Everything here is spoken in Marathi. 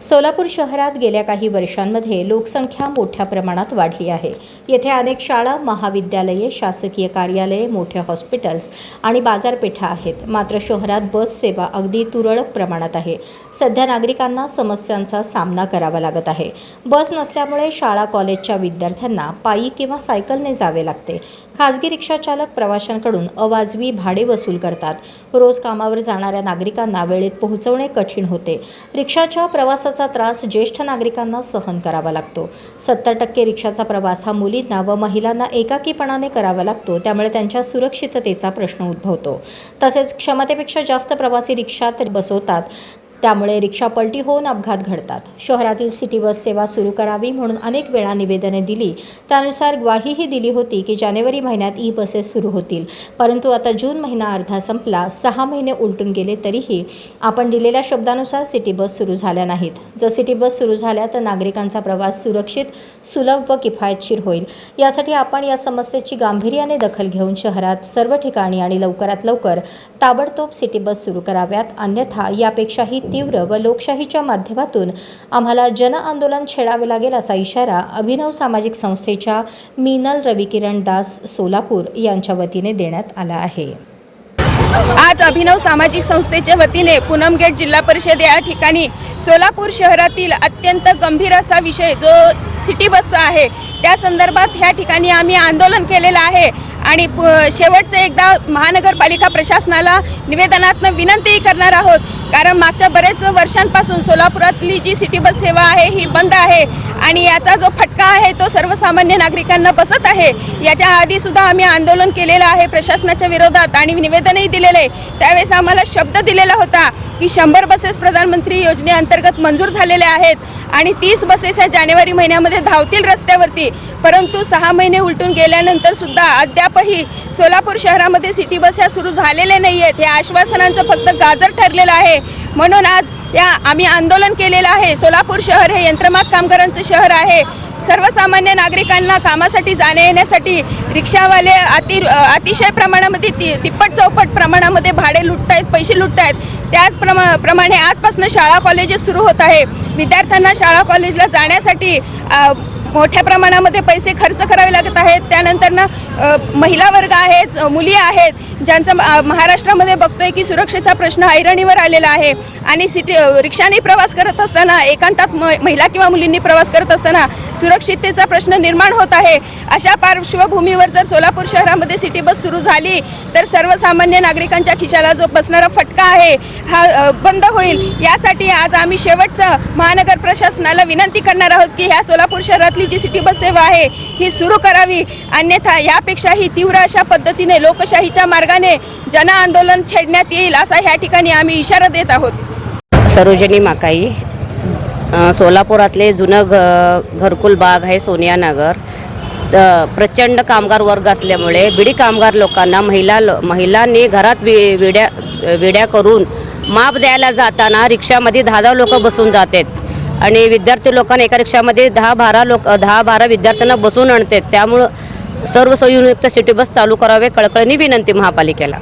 सोलापूर शहरात गेल्या काही वर्षांमध्ये लोकसंख्या मोठ्या प्रमाणात वाढली आहे। येथे अनेक शाळा, महाविद्यालये, शासकीय कार्यालये, मोठे हॉस्पिटल्स आणि बाजारपेठा आहेत। मात्र शहरात बस सेवा अगदी तुरळक प्रमाणात आहे। सध्या नागरिकांना समस्यांचा सामना करावा लागत आहे। बस नसल्यामुळे शाळा कॉलेजच्या विद्यार्थ्यांना पायी किंवा सायकलने जावे लागते। खासगी रिक्षा चालक प्रवाशांकडून अवाजवी भाडे वसूल करतात। रोज कामावर जाणाऱ्या नागरिकांना वेळेत पोहोचवणे कठीण होते। रिक्षाच्या प्रवासाचा त्रास ज्येष्ठ नागरिकांना सहन करावा लागतो। 70% रिक्षाचा प्रवास हा मुलींना व महिलांना एकाकीपणाने करावा लागतो, त्यामुळे त्यांच्या सुरक्षिततेचा प्रश्न उद्भवतो। तसेच क्षमतेपेक्षा जास्त प्रवासी रिक्षात बसवतात, त्यामुळे रिक्षा पलटी होऊन अपघात घडतात। शहरातील सिटी बस सेवा सुरू करावी म्हणून अनेक वेळा निवेदने दिली, त्यानुसार ग्वाहीही दिली होती की जानेवारी महिन्यात ई बसेस सुरू होतील। परंतु आता जून महिना अर्धा संपला, 6 महिने उलटून गेले तरीही आपण दिलेल्या शब्दानुसार सिटी बस सुरू झाल्या नाहीत। जर सिटी बस सुरू झाल्या तर नागरिकांचा प्रवास सुरक्षित, सुलभ व किफायतशीर होईल। यासाठी आपण या समस्येची गांभीर्याने दखल घेऊन शहरात सर्व ठिकाणी आणि लवकरात लवकर ताबडतोब सिटी बस सुरू कराव्यात, अन्यथा यापेक्षाही तीव्र व लोकशाहीच्या माध्यमातून आम्हाला जन आंदोलन छेडावे लागेल, असा इशारा अभिनव सामाजिक संस्थेच्या मीनल रविकिरण दास सोलापूर यांच्या वतीने देण्यात आला आहे। आज अभिनव सामाजिक संस्थेच्या वतीने पूनम गेट जिल्हा परिषद या ठिकाणी सोलापूर शहरातील अत्यंत गंभीर असा विषय जो सिटी बसचा आहे, त्या संदर्भात ह्या ठिकाणी आम्ही आंदोलन केलेलं आहे आणि शेवटचं एकदा महानगरपालिका प्रशासनाला निवेदनातून विनंती करणार आहोत, कारण मागच्या बरेच वर्षांपासून सोलापुरातली जी सिटी बस सेवा आहे ही बंद आहे आणि याचा जो फटका आहे तो सर्वसामान्य नागरिकांना बसत आहे। याच्या आधी सुद्धा आम्ही आंदोलन केलेलं आहे प्रशासनाच्या विरोधात आणि निवेदनही दिलेले। त्यावेळेस आम्हाला शब्द दिलेला होता की 100 बसेस प्रधानमंत्री योजनेअंतर्गत मंजूर झालेल्या आहेत आणि 30 बसेस या जानेवारी महिन्यामध्ये धावतील रस्त्यावरती। परंतु 6 महिने उलटून गेल्यानंतर सुद्धा अद्यापही सोलापूर शहरामध्ये सिटी बस या सुरू झालेल्या नाही आहेत। हे आश्वासनांचं फक्त गाजर ठरलेलं आहे। म्हणून आज आम्ही आंदोलन केलेलं आहे। सोलापूर शहर हे यंत्रमाग कामगारांचं शहर आहे। सर्वसामान्य नागरिकांना कामासाठी जाण्या येण्यासाठी रिक्षावाले अतिशय प्रमाणामध्ये तिप्पट चौपट प्रमाणामध्ये भाडे लुटतायत, पैसे लुटतायत। त्याचप्रमाणे आजपासून शाळा कॉलेजेस सुरू होत आहे। विद्यार्थ्यांना शाळा कॉलेजला जाण्यासाठी मोठ्या प्रमाणामध्ये पैसे खर्च करावे लागत आहेत। त्यानंतर महिला वर्ग आहेत, मुली आहेत, ज्यांचा महाराष्ट्रामध्ये बघतोय की सुरक्षेचा प्रश्न ऐरणीवर आलेला आहे आणि रिक्षाने प्रवास करत असताना, एकांतात महिला किंवा मुलींनी प्रवास करत असताना सुरक्षिततेचा प्रश्न निर्माण होत आहे। अशा पार्श्वभूमीवर जर सोलापूर शहरामध्ये सिटी बस सुरू झाली तर सर्वसामान्य नागरिकांच्या खिशाला जो बसणारा फटका आहे हा बंद होईल। यासाठी आज आम्ही शेवटचं महानगर प्रशासनाला विनंती करणार आहोत की ह्या सोलापूर शहरातली जी सिटी बस सेवा आहे ही सुरू करावी, अन्यथा यापेक्षाही तीव्र अशा पद्धतीने लोकशाहीच्या मार्गाने जन आंदोलन छेडण्यात येईल, असा ह्या ठिकाणी आम्ही इशारा देत आहोत। सरोजिनी माकाई, सोलापुरातले जुनं घरकुल बाग आहे सोनिया नगर। प्रचंड कामगार वर्ग असल्यामुळे बिडी कामगार लोकांना महिलांनी घरात विड्या करून माप द्यायला जाताना रिक्षामध्ये 10 लोक बसून जातात आणि विद्यार्थी लोकांना एका रिक्षामध्ये 10-12 विद्यार्थ्यांना बसून आणतात। त्यामुळं सर्व सोयीयुक्त सिटी बस चालू करावे, कळकळीने विनंती महापालिकेला।